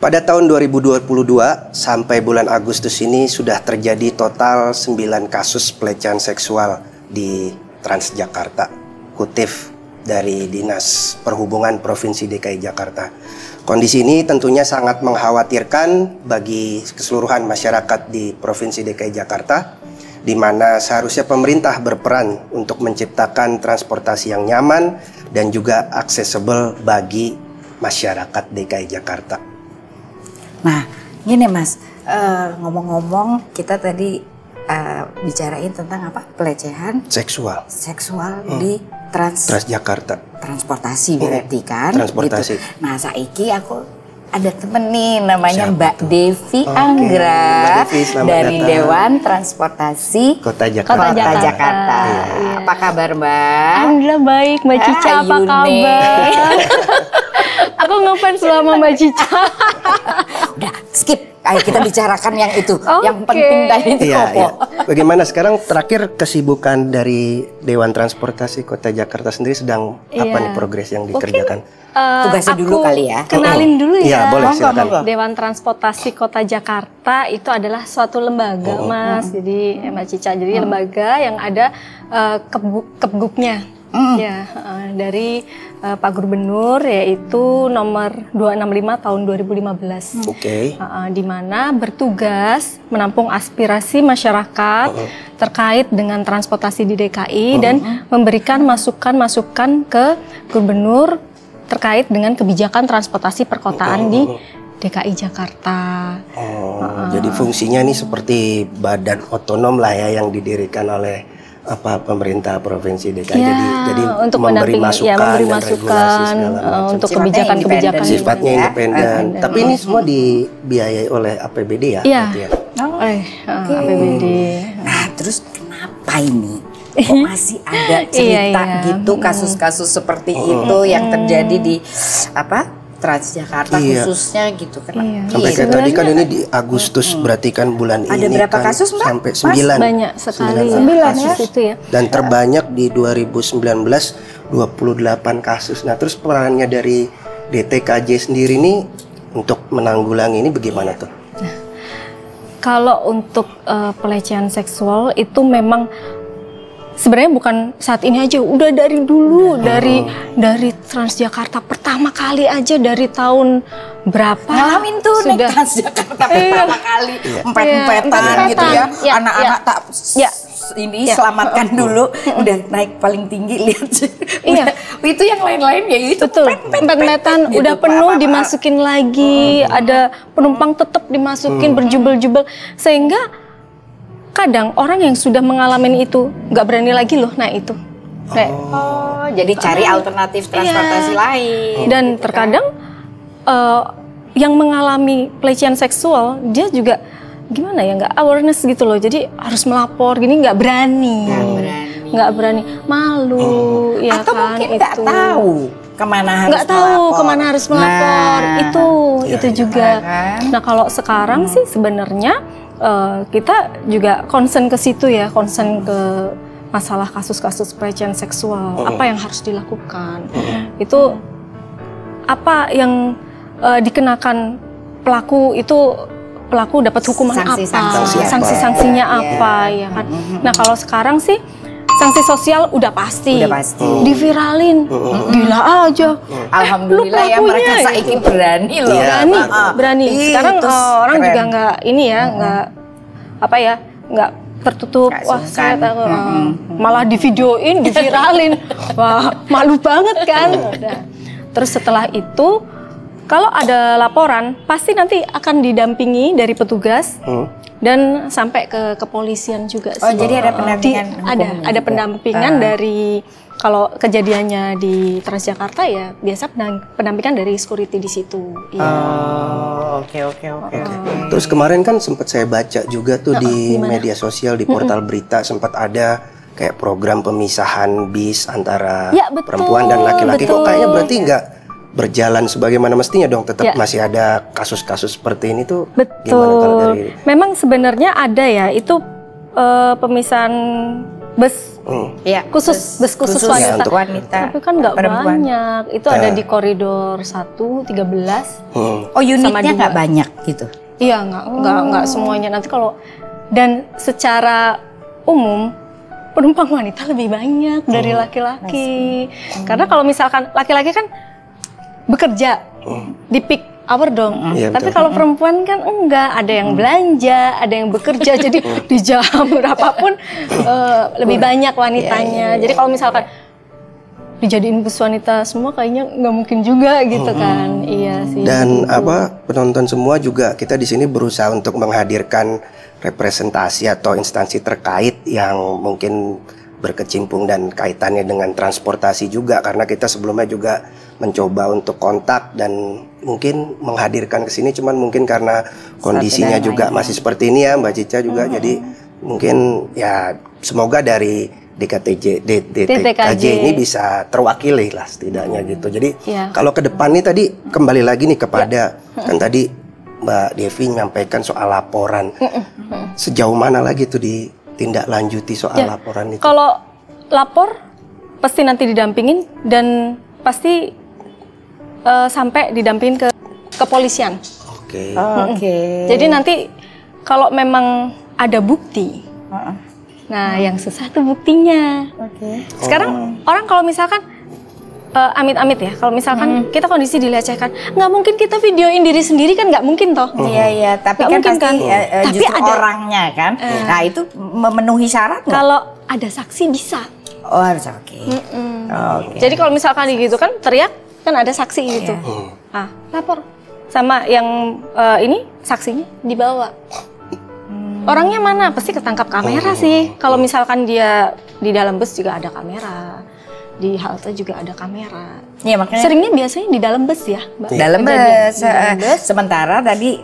Pada tahun 2022 sampai bulan Agustus ini sudah terjadi total 9 kasus pelecehan seksual di Transjakarta, kutip dari Dinas Perhubungan Provinsi DKI Jakarta. Kondisi ini tentunya sangat mengkhawatirkan bagi keseluruhan masyarakat di Provinsi DKI Jakarta, di mana seharusnya pemerintah berperan untuk menciptakan transportasi yang nyaman dan juga aksesibel bagi masyarakat DKI Jakarta. Nah, gini Mas, ngomong-ngomong kita tadi bicarain tentang apa? Pelecehan seksual di Transjakarta. Transportasi berarti kan? Transportasi. Gitu. Nah, saiki aku ada temen nih namanya Mbak Devi Anggra dari datang. Dewan Transportasi Kota Jakarta. Ya. Apa kabar Mbak? Alhamdulillah baik, Mbak Cica apa kabar? Aku ngefans sama Mbak Cica. Udah skip, ayo kita bicarakan yang itu, yang penting tadi itu. Iya. Bagaimana sekarang terakhir kesibukan dari Dewan Transportasi Kota Jakarta sendiri sedang apa nih progres yang dikerjakan? Tugasnya dulu kali ya. Kenalin dulu ya. Iya, boleh silakan. Dewan Transportasi Kota Jakarta itu adalah suatu lembaga, Mas. Jadi Mbak Cica, jadi lembaga yang ada kebgubnya. Ya, dari Pak Gubernur, yaitu nomor 265 tahun 2015. Di mana bertugas menampung aspirasi masyarakat terkait dengan transportasi di DKI dan memberikan masukan-masukan ke Gubernur terkait dengan kebijakan transportasi perkotaan di DKI Jakarta. Jadi fungsinya ini seperti badan otonom lah ya yang didirikan oleh pemerintah provinsi DKI. Jadi untuk memberi masukan untuk kebijakan-kebijakan. Sifatnya independen. Tapi ini semua dibiayai oleh APBD ya? Iya. APBD. Nah, terus kenapa ini? Kok masih ada cerita gitu, kasus-kasus seperti itu yang terjadi di Transjakarta khususnya gitu kan? Sampai kayak tadi kan ini di Agustus, berarti kan bulan ini. Ada berapa kasus Mbak? Sampai 9. Banyak sekali. 9 kasus. Itu ya. Dan terbanyak di 2019 28 kasus. Nah, terus perannya dari DTKJ sendiri ini untuk menanggulangi ini bagaimana tuh? Nah, kalau untuk pelecehan seksual itu memang sebenarnya bukan saat ini aja, udah dari dulu, dari Transjakarta pertama kali aja dari tahun berapa? Ngalamin tuh naik Transjakarta pertama kali, empet-empetan gitu ya, anak-anak tak ini selamatkan dulu, udah naik paling tinggi, lihat sih. Itu yang lain-lain ya itu empet-empetan, udah penuh dimasukin lagi, ada penumpang tetap dimasukin berjubel-jubel, sehingga kadang orang yang sudah mengalami itu nggak berani lagi loh, nah itu. Jadi cari alternatif transportasi lain. Dan terkadang yang mengalami pelecehan seksual dia juga gimana ya, nggak awareness gitu loh. Jadi harus melapor gini nggak berani, malu, ya atau kan? Mungkin nggak tahu kemana harus nggak tahu kemana harus melapor. Itu juga. Nah kalau sekarang sih sebenarnya kita juga concern ke situ ya, concern ke masalah kasus-kasus pelecehan seksual. Apa yang harus dilakukan? Itu apa yang dikenakan pelaku itu, pelaku dapat hukuman sanksi-sanksinya apa ya kan? Nah kalau sekarang sih sanksi sosial udah pasti. Diviralin, gila aja. Alhamdulillah ya mereka saiki berani loh. Berani. Sekarang orang juga nggak ini ya, nggak tertutup. Wah saya malah divideoin, diviralin. Wah malu banget kan. Terus setelah itu kalau ada laporan pasti nanti akan didampingi dari petugas. Dan sampai ke kepolisian juga sih. Jadi ada pendampingan? Ada pendampingan dari, kalau kejadiannya di Transjakarta ya biasa pendampingan dari security di situ. Oke. Terus kemarin kan sempat saya baca juga tuh di media sosial, di portal berita sempat ada kayak program pemisahan bis antara perempuan dan laki-laki. Kok kayaknya berarti nggak berjalan sebagaimana mestinya dong, tetap masih ada kasus-kasus seperti ini tuh. Gimana kalau dari... Memang sebenarnya ada ya, itu pemisahan bus. Ya, Bus khusus wanita. untuk wanita. Tapi kan nggak banyak. Itu ada di koridor 1, 13. Oh, unitnya nggak banyak gitu? Iya, nggak semuanya. Nanti kalau dan secara umum penumpang wanita lebih banyak dari laki-laki. Karena kalau misalkan laki-laki kan bekerja di peak hour dong. Iya, Tapi betul. kalau perempuan kan enggak, ada yang belanja, ada yang bekerja. Jadi di jam berapapun lebih banyak wanitanya. Jadi kalau misalkan dijadiin bus wanita semua kayaknya nggak mungkin juga gitu kan. Iya sih. Dan betul. penonton semua juga kita di sini berusaha untuk menghadirkan representasi atau instansi terkait yang mungkin berkecimpung dan kaitannya dengan transportasi juga, karena kita sebelumnya juga mencoba untuk kontak dan mungkin menghadirkan ke sini, cuman mungkin karena kondisinya juga masih seperti ini ya Mbak Cica juga, jadi mungkin ya semoga dari DTKJ ini bisa terwakili lah setidaknya gitu. Jadi kalau ke depan nih tadi kembali lagi nih kepada kan tadi Mbak Devi menyampaikan soal laporan, sejauh mana lagi tuh ditindaklanjuti soal laporan itu? Kalau lapor pasti nanti didampingin dan pasti sampai didampingin ke kepolisian. Oke. Jadi nanti kalau memang ada bukti, nah yang susah tuh buktinya. Sekarang orang kalau misalkan amit-amit ya, kalau misalkan kita kondisi dilecehkan, nggak mungkin kita videoin diri sendiri kan, nggak mungkin toh. Iya, tapi kan pasti tapi justru ada orangnya kan. Nah itu memenuhi syarat nggak? Kalau ada saksi bisa. Oh harus oke. Jadi kalau misalkan gitu kan teriak kan ada saksi gitu. Ah, lapor sama yang ini saksinya dibawa. Orangnya mana? Pasti ketangkap kamera sih. Kalau misalkan dia di dalam bus juga ada kamera. Di halte juga ada kamera. Iya makanya. Seringnya biasanya di dalam bus ya, Mbak. Dalam bus. Sementara tadi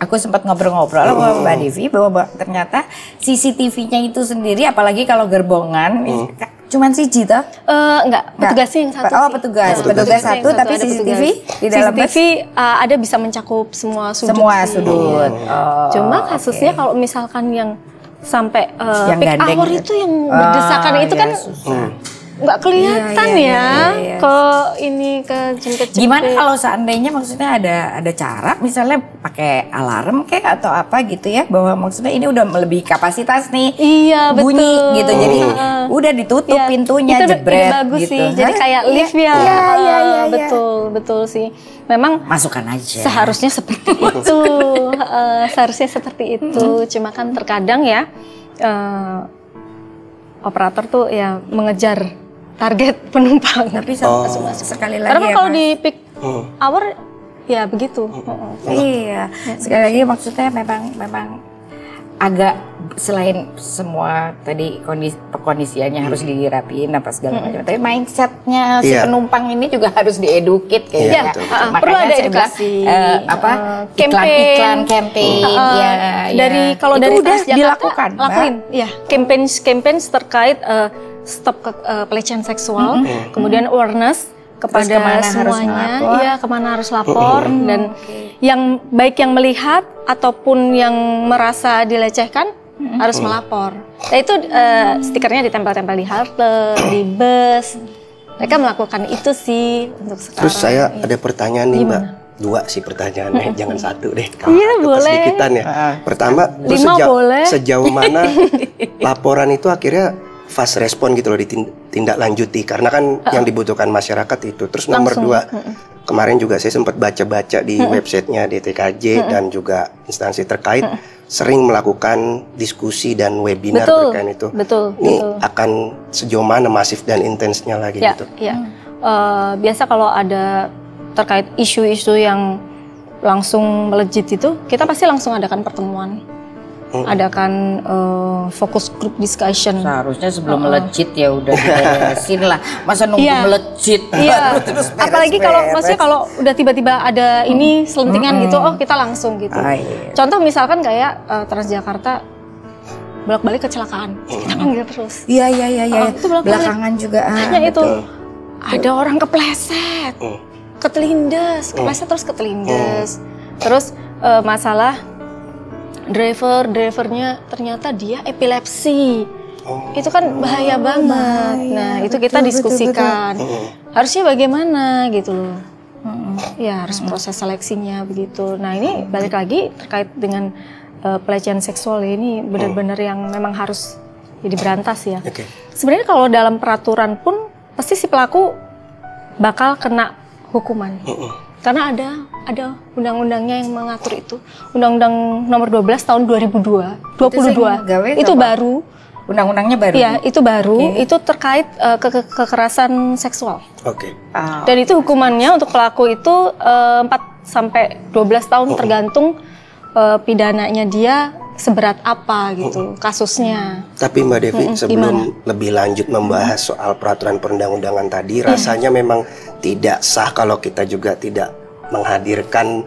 aku sempat ngobrol-ngobrol sama Mbak Devi bahwa ternyata CCTV-nya itu sendiri, apalagi kalau gerbongan, cuman siji toh? Enggak, petugasnya yang satu. Oh petugas satu, tapi CCTV di dalam bus. CCTV ada bisa mencakup semua sudut. Semua sudut. Cuma kasusnya kalau misalkan yang sampai yang peak gandeng hour itu yang berdesakan itu kan nggak kelihatan ke ini ke jemput-jemput. Gimana kalau seandainya maksudnya ada cara misalnya pakai alarm kayak atau apa gitu ya, bahwa maksudnya ini udah melebihi kapasitas nih, bunyi betul. gitu, jadi udah ditutup pintunya, jebret itu bagus gitu. sih, jadi kayak lift ya. Betul sih. Memang masukkan aja. Seharusnya seperti itu, seharusnya seperti itu. Cuma kan terkadang ya operator tuh ya mengejar target penumpang. Tapi sekali lagi karena ya, kalau di peak hour ya begitu. Iya. Sekali lagi maksudnya memang agak selain semua tadi kondisiannya harus dirapiin apa segala macam, tapi mindsetnya si penumpang ini juga harus dieduket kayaknya. Perlu ada edukasi. Iklan campaign. Dari kalau dari udah dilakukan. Lakuin. Ya, campaign terkait stop pelecehan seksual, kemudian awareness kepada semuanya, kemana harus lapor, dan yang baik yang melihat ataupun yang merasa dilecehkan harus melapor. Nah itu stikernya ditempel-tempel di halte, di bus. Mereka melakukan itu sih untuk sekarang. Terus saya ada pertanyaan nih Mbak. Dua sih pertanyaannya, jangan satu deh. Iya boleh. Sedikitan ya. Pertama, sejauh mana laporan itu akhirnya fast respon gitu loh, ditindaklanjuti, karena kan yang dibutuhkan masyarakat itu. Terus nomor dua, kemarin juga saya sempat baca-baca di websitenya DTKJ dan juga instansi terkait sering melakukan diskusi dan webinar terkait itu. Ini akan sejauh mana masif dan intensnya lagi gitu? Biasa kalau ada terkait isu-isu yang langsung melejit itu, kita pasti langsung adakan pertemuan. Adakan fokus group discussion. Seharusnya sebelum melejit ya udah diberesin lah. Masa nunggu melejit terus beres, apalagi kalau maksudnya kalau udah tiba-tiba ada ini selentingan gitu, kita langsung gitu. Contoh misalkan kayak Transjakarta bolak-balik kecelakaan, kita panggil terus. Iya. Itu Belakangan juga. Hanya itu ada orang kepleset, ketelindes, terus ketelindes. Terus masalah drivernya ternyata dia epilepsi. Itu kan bahaya banget. Nah, itu kita diskusikan. Harusnya bagaimana gitu loh. Ya, harus proses seleksinya begitu. Nah, ini balik lagi terkait dengan pelecehan seksual ini benar-benar yang memang harus diberantas ya. Sebenarnya kalau dalam peraturan pun pasti si pelaku bakal kena hukuman. Karena ada undang-undangnya yang mengatur itu. Undang-undang nomor 12 tahun 2022. Itu baru. Undang-undangnya baru? Iya, itu baru. Itu terkait kekerasan seksual. Dan itu hukumannya untuk pelaku itu 4 sampai 12 tahun tergantung pidananya dia seberat apa gitu kasusnya. Tapi Mbak Devi, sebelum lebih lanjut membahas soal peraturan perundang-undangan tadi, rasanya memang tidak sah kalau kita juga tidak menghadirkan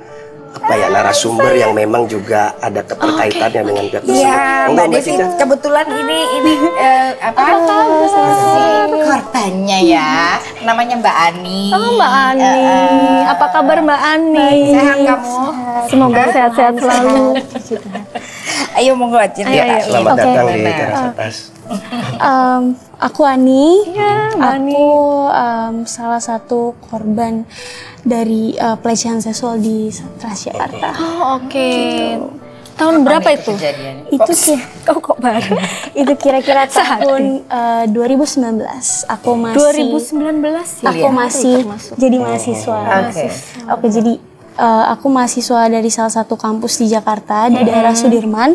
narasumber yang memang juga ada keterkaitannya dengan pihak tersebut. Iya, Mbak Devi kebetulan ini korbannya ya, namanya Mbak Ani. Mbak Ani, apa kabar Mbak Ani? Sehat kamu? Semoga sehat-sehat selalu. Ayo monggo cerita. Selamat datang di Teras Atas. Aku Ani. Aku salah satu korban dari pelecehan seksual di Transjakarta. Tahun berapa itu? Itu sih. Kok baru? Itu kira-kira tahun 2019. Aku masih 2019 ya. Aku masih jadi mahasiswa. Oke, jadi aku mahasiswa dari salah satu kampus di Jakarta di daerah Sudirman.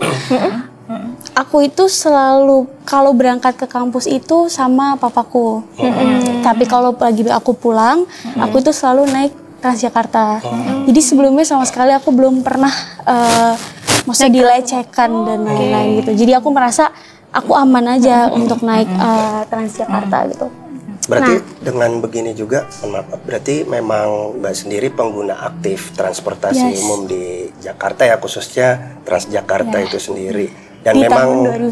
Aku itu selalu kalau berangkat ke kampus itu sama papaku. Tapi kalau lagi aku pulang, aku itu selalu naik Transjakarta. Jadi sebelumnya sama sekali aku belum pernah maksudnya dilecehkan dan lain-lain gitu. Jadi aku merasa aku aman aja untuk naik Transjakarta gitu. Berarti dengan begini juga, maaf, berarti memang Mbak sendiri pengguna aktif transportasi umum di Jakarta ya, khususnya Transjakarta itu sendiri. Dan di memang tahun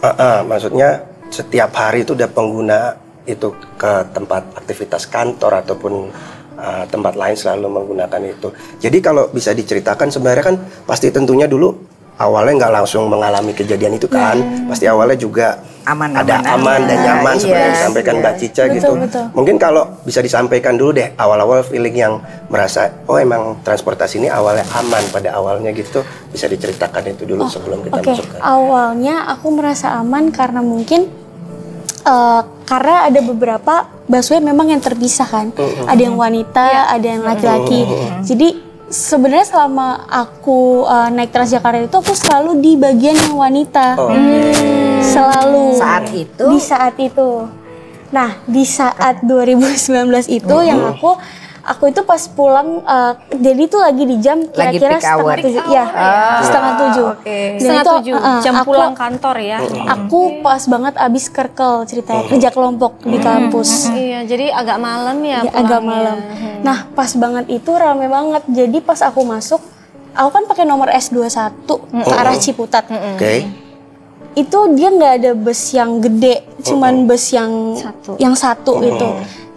2019. Maksudnya setiap hari itu udah pengguna itu ke tempat aktivitas kantor ataupun tempat lain selalu menggunakan itu. Jadi kalau bisa diceritakan sebenarnya kan pasti tentunya dulu awalnya nggak langsung mengalami kejadian itu kan, pasti awalnya juga aman dan nyaman seperti yang disampaikan Mbak Cica gitu. Mungkin kalau bisa disampaikan dulu deh awal-awal feeling yang merasa emang transportasi ini awalnya aman pada awalnya gitu, bisa diceritakan itu dulu sebelum kita masuk ke. Awalnya aku merasa aman karena mungkin karena ada beberapa busway memang yang terpisah kan, ada yang wanita, ada yang laki-laki. Jadi sebenarnya selama aku naik Transjakarta itu aku selalu di bagian yang wanita. Selalu. Di saat itu. Nah, di saat 2019 itu yang aku itu pas pulang, jadi itu lagi di jam kira-kira setengah 7. Ya, setengah 7. Setengah 7, jam pulang kantor ya. Aku pas banget abis kerkel ceritanya, kerja kelompok di kampus. Iya, jadi agak malam ya. Agak malam. Nah, pas banget itu rame banget. Jadi pas aku masuk, aku kan pakai nomor S21 ke arah Ciputat. Itu dia nggak ada bus yang gede, cuman bus yang satu gitu.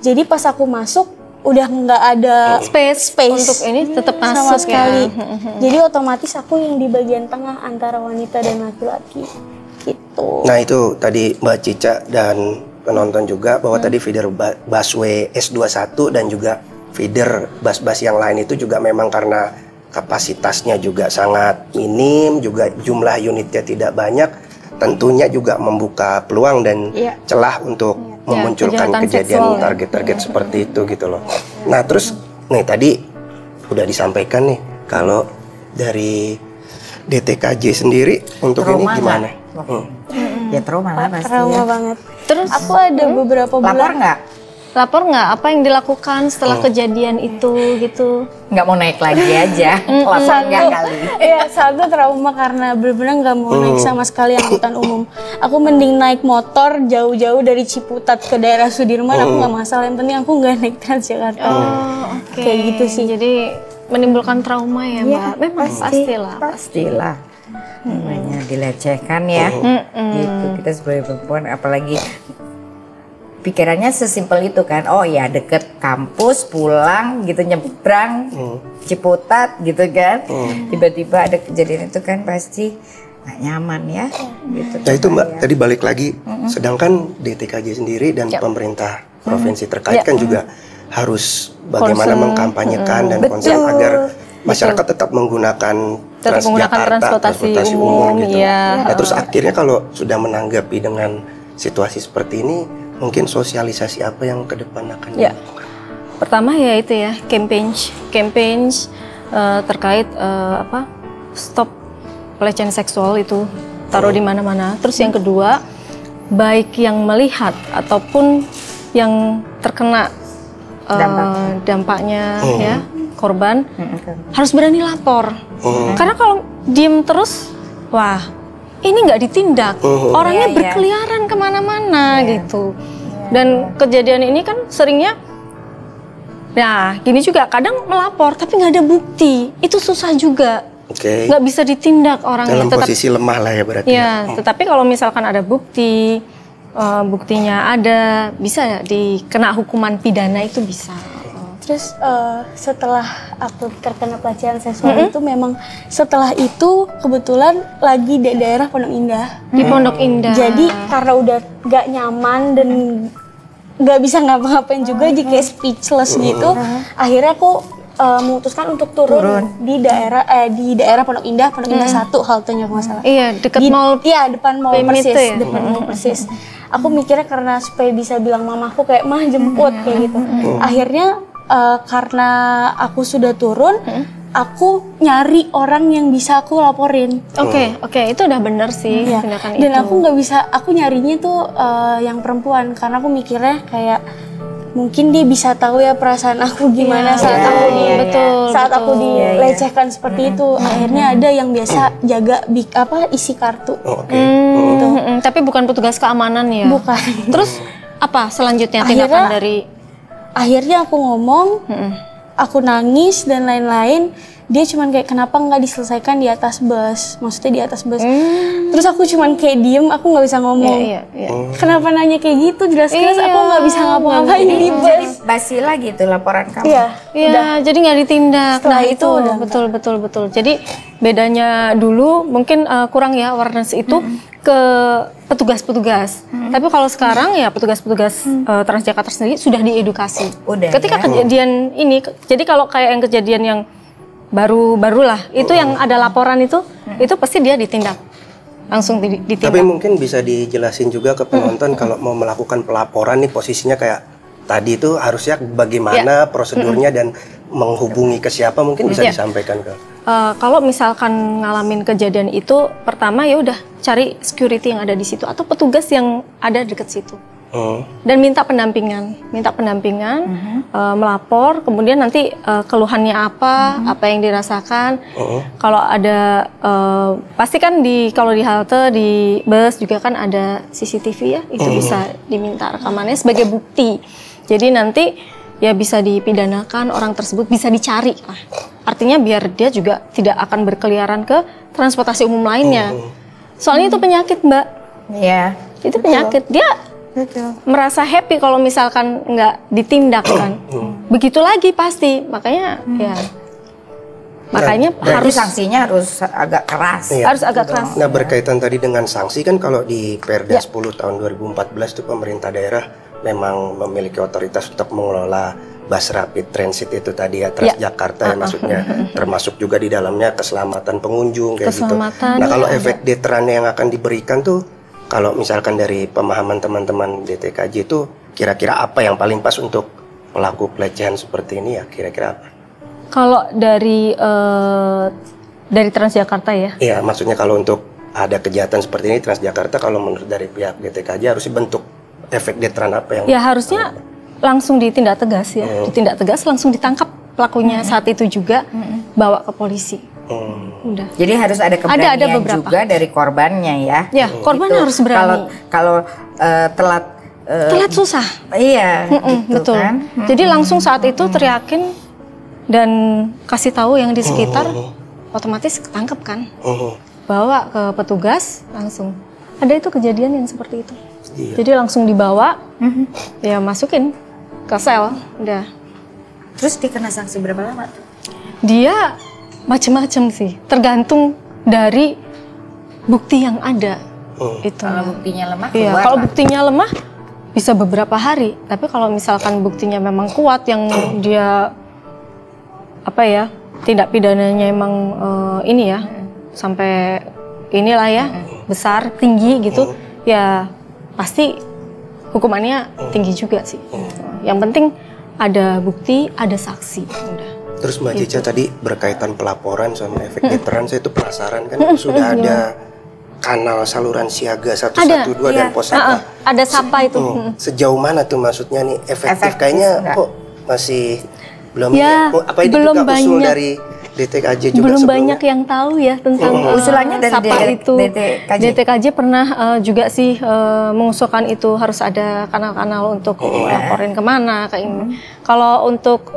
Jadi pas aku masuk, udah nggak ada space untuk ini tetap masuk sama sekali. Jadi otomatis aku yang di bagian tengah antara wanita dan laki-laki gitu. Nah itu tadi Mbak Cica dan penonton juga bahwa tadi feeder busway S21 dan juga feeder bus-bus yang lain itu juga memang karena kapasitasnya juga sangat minim, juga jumlah unitnya tidak banyak, tentunya juga membuka peluang dan celah untuk memunculkan kejadian target-target seperti itu gitu loh. Nah terus nih tadi udah disampaikan nih kalau dari DTKJ sendiri untuk trauma ini gimana? Ya trauma lah pasti. Trauma banget. Terus aku ada beberapa bulan. Lapor nggak? Apa yang dilakukan setelah kejadian itu gitu? Nggak mau naik lagi aja. Lapor nggak kali? Iya, satu trauma karena benar-benar nggak mau naik sama sekali angkutan umum. Aku mending naik motor jauh-jauh dari Ciputat ke daerah Sudirman. Aku nggak masalah. Yang penting aku nggak naik Transjakarta. Kayak gitu sih. Jadi menimbulkan trauma ya, Mbak? Memang pastilah. Namanya dilecehkan ya. Gitu kita sebagai perempuan apalagi. Pikirannya sesimpel itu kan, oh ya deket kampus, pulang gitu nyebrang Ciputat gitu kan, tiba-tiba ada kejadian itu kan pasti nggak nyaman ya. Gitu. Nah itu Mbak, tadi balik lagi, sedangkan DTKJ sendiri dan pemerintah provinsi terkait kan juga harus bagaimana mengkampanyekan dan konsen agar masyarakat tetap menggunakan transportasi umum gitu. Nah terus akhirnya kalau sudah menanggapi dengan situasi seperti ini, mungkin sosialisasi apa yang ke depan akan dilakukan? Pertama ya itu ya, campaign terkait stop pelecehan seksual itu taruh di mana-mana. Terus yang kedua, baik yang melihat ataupun yang terkena dampaknya ya korban harus berani lapor. Karena kalau diem terus, wah ini nggak ditindak, orangnya berkeliaran kemana-mana gitu. Dan kejadian ini kan seringnya, nah gini juga kadang melapor tapi nggak ada bukti, itu susah juga. Nggak bisa ditindak orangnya. Dalam posisi lemah lah ya berarti. Ya, tetapi kalau misalkan ada bukti, buktinya ada, bisa dikena hukuman pidana itu bisa. Terus setelah aku terkena pelecehan seksual itu memang setelah itu kebetulan lagi di daerah Pondok Indah. Di Pondok Indah. Jadi karena udah gak nyaman dan gak bisa ngapa-ngapain juga, jadi kayak speechless gitu. Akhirnya aku memutuskan untuk turun di daerah Pondok Indah 1 haltenya kalau nggak salah. Iya, dekat mall. Iya, depan mall persis, ya? depan mall persis. Aku mikirnya karena supaya bisa bilang mamaku kayak mah jemput kayak gitu. Akhirnya karena aku sudah turun, aku nyari orang yang bisa aku laporin. Oke, itu udah bener sih tindakan itu. Dan aku nggak bisa, aku nyarinya tuh yang perempuan karena aku mikirnya kayak mungkin dia bisa tahu ya perasaan aku gimana saat aku dilecehkan seperti itu. Akhirnya ada yang biasa jaga isi kartu. Gitu. Tapi bukan petugas keamanan ya? Bukan. Terus apa selanjutnya tindakan dari? Akhirnya aku ngomong, aku nangis dan lain-lain. Dia cuman kayak kenapa nggak diselesaikan di atas bus, maksudnya di atas bus. Terus aku cuman kayak diem, aku nggak bisa ngomong. Kenapa nanya kayak gitu? Jelas-jelas aku nggak bisa ngapa-ngapain di bus. Basi lagi tuh laporan kamu. Iya, jadi nggak ditindak. Setelah nah itu udah betul. Jadi bedanya dulu mungkin kurang ya awareness itu ke petugas-petugas. Tapi kalau sekarang ya petugas-petugas Transjakarta sendiri sudah diedukasi. Ketika kejadian ini, jadi kalau kayak yang kejadian yang baru-barulah itu yang ada laporan itu pasti dia ditindak, langsung ditindak. Tapi mungkin bisa dijelasin juga ke penonton kalau mau melakukan pelaporan nih posisinya kayak tadi itu harusnya bagaimana prosedurnya dan menghubungi ke siapa, mungkin bisa disampaikan ke. Kalau misalkan ngalamin kejadian itu, pertama ya udah cari security yang ada di situ atau petugas yang ada deket situ. Dan minta pendampingan, melapor, kemudian nanti keluhannya apa yang dirasakan. Kalau ada, pasti kan kalau di halte, di bus juga kan ada CCTV ya, itu bisa diminta rekamannya sebagai bukti. Jadi nanti ya bisa dipidanakan, orang tersebut bisa dicari lah. Artinya biar dia juga tidak akan berkeliaran ke transportasi umum lainnya. Soalnya itu penyakit, Mbak. Iya. Itu penyakit. Dia merasa happy kalau misalkan nggak ditindak kan. Begitu lagi pasti. Makanya harus sanksinya harus agak keras. Harus agak keras. Nah, berkaitan tadi dengan sanksi kan kalau di Perda 10 tahun 2014 itu pemerintah daerah memang memiliki otoritas untuk mengelola bus rapid transit itu tadi ya, Transjakarta ya maksudnya, termasuk juga di dalamnya keselamatan pengunjung kayak gitu. Nah, kalau efek deterannya yang akan diberikan tuh, kalau misalkan dari pemahaman teman-teman DTKJ itu kira-kira apa yang paling pas untuk pelaku pelecehan seperti ini ya, kira-kira apa? Kalau dari Transjakarta ya? Iya, maksudnya kalau untuk ada kejahatan seperti ini Transjakarta, kalau menurut dari pihak DTKJ harus dibentuk efek deteran apa yang? Ya harusnya langsung ditindak tegas ya, ditindak tegas, langsung ditangkap pelakunya saat itu juga, bawa ke polisi. Udah. Jadi harus ada keberanian juga dari korbannya ya. Ya, korban gitu. harus berani. Kalau telat susah. Iya, gitu betul. Kan? Jadi langsung saat itu teriakin dan kasih tahu yang di sekitar, otomatis ketangkep kan. Bawa ke petugas langsung. Ada itu kejadian yang seperti itu. Jadi langsung dibawa, ya masukin ke sel, udah. Terus dikena sanksi berapa lama? Dia macam-macam sih, tergantung dari bukti yang ada. Itu. Kalau buktinya lemah, iya, kalau buktinya lemah bisa beberapa hari. Tapi kalau misalkan buktinya memang kuat, yang dia tindak pidananya emang ini ya sampai inilah ya besar, tinggi gitu, ya pasti hukumannya tinggi juga sih. Yang penting ada bukti, ada saksi. Udah. Terus Mbak Cica tadi berkaitan pelaporan sama efek deteran, saya itu penasaran kan sudah ada kanal saluran siaga 112 dan pos apa? Ada SAPA itu. Sejauh mana tuh maksudnya nih efektif? Kayaknya kok masih belum apa itu belum juga usul banyak. Dari DTKJ juga belum sebelumnya? banyak yang tahu ya tentang usulannya dari SAPA itu. DTKJ. DTKJ pernah juga sih mengusulkan itu harus ada kanal-kanal untuk laporin kemana kayak ini. Kalau untuk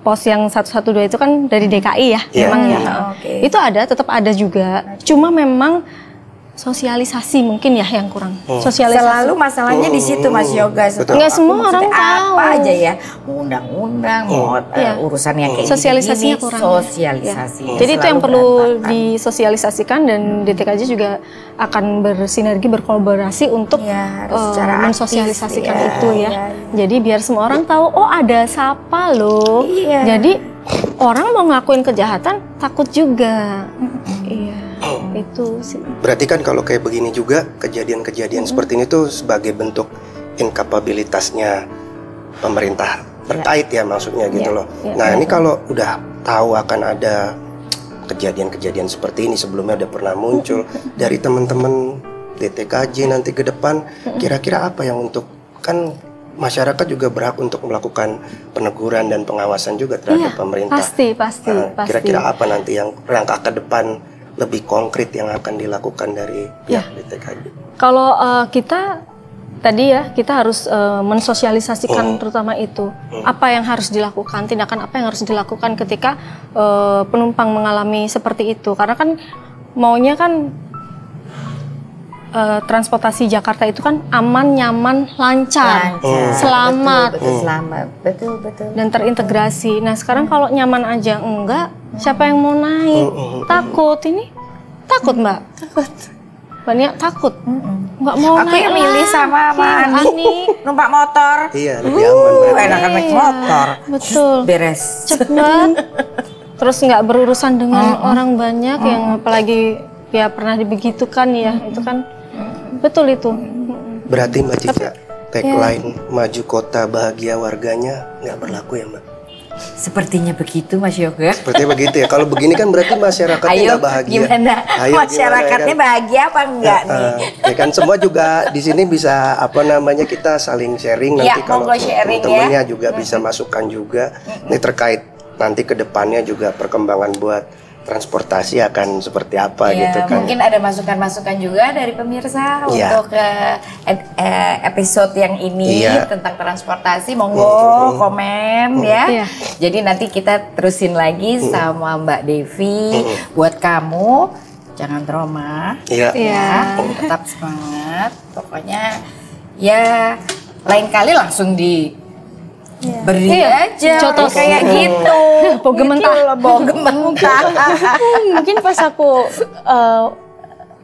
pos yang 112 itu kan dari DKI ya, memang ya. Itu ada, tetap ada juga. Cuma memang sosialisasi mungkin ya yang kurang. Sosialisasi. Selalu masalahnya di situ Mas Yoga. Nggak semua orang tahu. Apa aja ya, undang-undang, urusan yang kayak sosialisasinya gini, kurang. sosialisasi. Jadi itu yang perlu disosialisasikan, dan DTKJ juga akan bersinergi, berkolaborasi untuk mensosialisasikan itu ya. Jadi biar semua orang tahu, oh ada SAPA loh. Jadi orang mau ngelakuin kejahatan takut juga. Itu sih. Berarti kan kalau kayak begini juga kejadian-kejadian seperti ini tuh sebagai bentuk inkapabilitasnya pemerintah terkait ya maksudnya gitu loh. Nah ini kalau udah tahu akan ada kejadian-kejadian seperti ini, sebelumnya udah pernah muncul dari teman-teman DTKJ nanti ke depan, kira-kira apa yang untuk, kan masyarakat juga berhak untuk melakukan peneguran dan pengawasan juga terhadap pemerintah. Pasti. Kira-kira apa nanti yang langkah ke depan lebih konkret yang akan dilakukan dari pihak DTKJ? Kalau kita tadi ya, kita harus mensosialisasikan terutama itu. Apa yang harus dilakukan, tindakan apa yang harus dilakukan ketika penumpang mengalami seperti itu. Karena kan maunya kan transportasi Jakarta itu kan aman, nyaman, lancar, selamat. Betul. Dan terintegrasi. Nah sekarang kalau nyaman aja enggak, siapa yang mau naik? Takut takut Mbak? Takut. Banyak takut. Nggak mau naik. Aku yang milih sama Ani numpak motor. Iya, lebih aman. Enakan naik motor. Betul. Beres. Cepat. Terus nggak berurusan dengan orang banyak yang apalagi ya pernah dibegitukan ya. Itu kan betul itu. Berarti Mbak Cica, tagline maju kota bahagia warganya nggak berlaku ya Mbak? Sepertinya begitu Mas Yoga. Sepertinya begitu ya. Kalau begini kan berarti masyarakatnya nggak bahagia. Gimana? Masyarakatnya bahagia apa enggak nih? Ya kan semua juga di sini bisa kita saling sharing nanti kalau teman-temannya juga bisa masukkan juga. Ini terkait nanti ke depannya juga perkembangan buat transportasi akan seperti apa gitu kan. Mungkin ada masukan-masukan juga dari pemirsa untuk episode yang ini tentang transportasi, monggo komen ya. Jadi nanti kita terusin lagi sama Mbak Devi. Buat kamu jangan trauma, tetap semangat. Pokoknya ya lain kali langsung beri aja contoh kayak gitu. Bogem mentah. Mungkin pas aku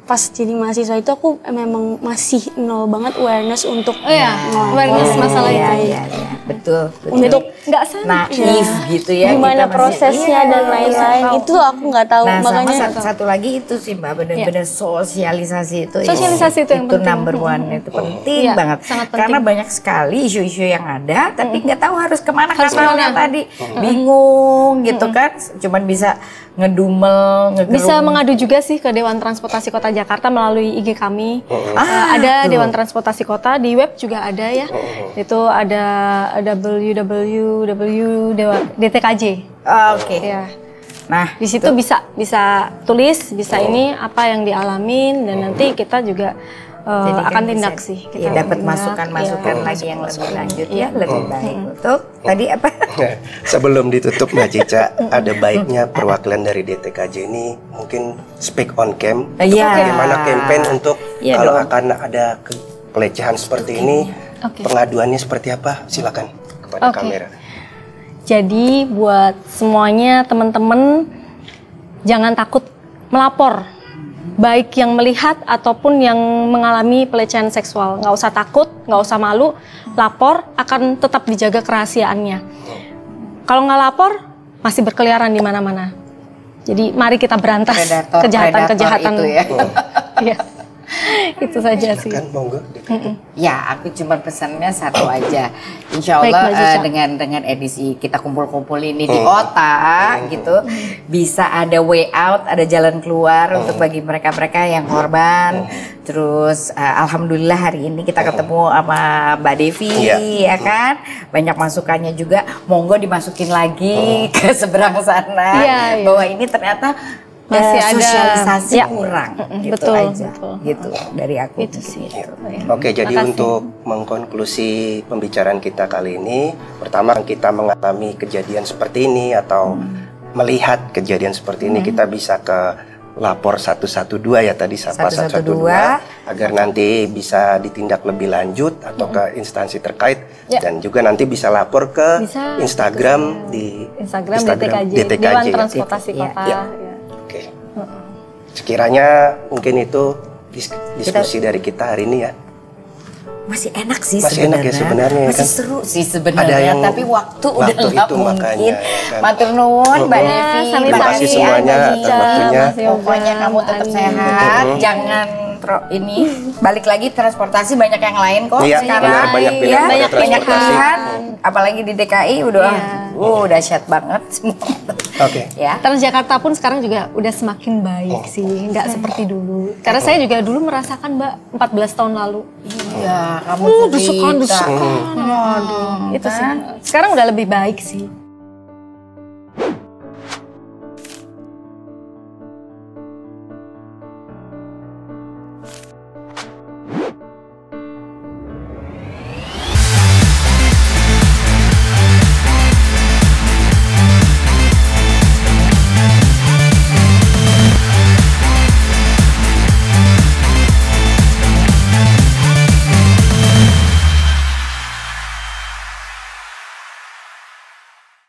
pas jadi mahasiswa itu aku memang masih nol banget awareness untuk awareness masalah itu. Betul. Untuk nggak naif gitu ya. Gimana prosesnya dan lain-lain itu aku nggak tahu. Nah, makanya sama satu lagi itu sih Mbak, benar-benar sosialisasi itu. Sosialisasi itu yang penting. Number one, itu penting banget. Sangat penting. Karena banyak sekali isu-isu yang ada, tapi nggak tahu harus kemana kanalnya tadi. Bingung gitu kan. Cuman bisa ngedumel, ngegerung. Bisa mengadu juga sih ke Dewan Transportasi Kota Jakarta melalui IG kami. Ada Dewan Transportasi Kota, di web juga ada ya. Itu ada www.dtkj. Oke. Ya. Nah, di situ bisa tulis, bisa ini apa yang dialamin, dan nanti kita juga akan tindak sih. Kita dapat masukan-masukan lagi yang lebih lanjut ya, lebih baik. Untuk tadi apa? Sebelum ditutup Mbak Cica, ada baiknya perwakilan dari DTKJ ini mungkin speak on cam. Bagaimana campaign untuk kalau akan ada pelecehan seperti ini, pengaduannya seperti apa? Silakan kepada kamera. Jadi buat semuanya teman-teman jangan takut melapor. baik yang melihat ataupun yang mengalami pelecehan seksual. Nggak usah takut, nggak usah malu, lapor, akan tetap dijaga kerahasiaannya. Kalau nggak lapor, masih berkeliaran di mana-mana. Jadi mari kita berantas kejahatan-kejahatan itu ya. Iya. Itu saja sih. Monggo. Ya, aku cuma pesannya satu aja. Insya Allah dengan edisi kita kumpul-kumpul ini di otak gitu, bisa ada way out, ada jalan keluar untuk bagi mereka-mereka yang korban. Terus alhamdulillah hari ini kita ketemu sama Mbak Devi, ya kan? Banyak masukannya juga. Monggo dimasukin lagi ke seberang sana bahwa ini ternyata masih ada sosialisasi kurang, gitu betul, aja, betul. gitu dari aku. Itu sih. Oke, jadi untuk mengkonklusi pembicaraan kita kali ini, pertama kita mengalami kejadian seperti ini atau melihat kejadian seperti ini, kita bisa ke lapor 112 ya tadi, Sapa 112 agar nanti bisa ditindak lebih lanjut atau ke instansi terkait dan juga nanti bisa lapor ke Instagram di Instagram DTKJ, Dewan Transportasi Kota. Oke. Sekiranya mungkin itu diskusi dari kita hari ini ya. Masih enak sih sebenarnya. Masih seru sih sebenarnya, tapi waktu udah nggak mungkin. Matur nuwun Mbak Devi, terima kasih semuanya atas waktunya. Pokoknya kamu tetap sehat, jangan ini balik lagi transportasi banyak yang lain kok sekarang. Banyak pilihan, apalagi di DKI udah dahsyat banget semua. Ya. Transjakarta pun sekarang juga udah semakin baik sih, nggak seperti dulu. Karena saya juga dulu merasakan Mbak 14 tahun lalu. Iya, kamu desukan. Aduh, itu sih. Sekarang udah lebih baik sih.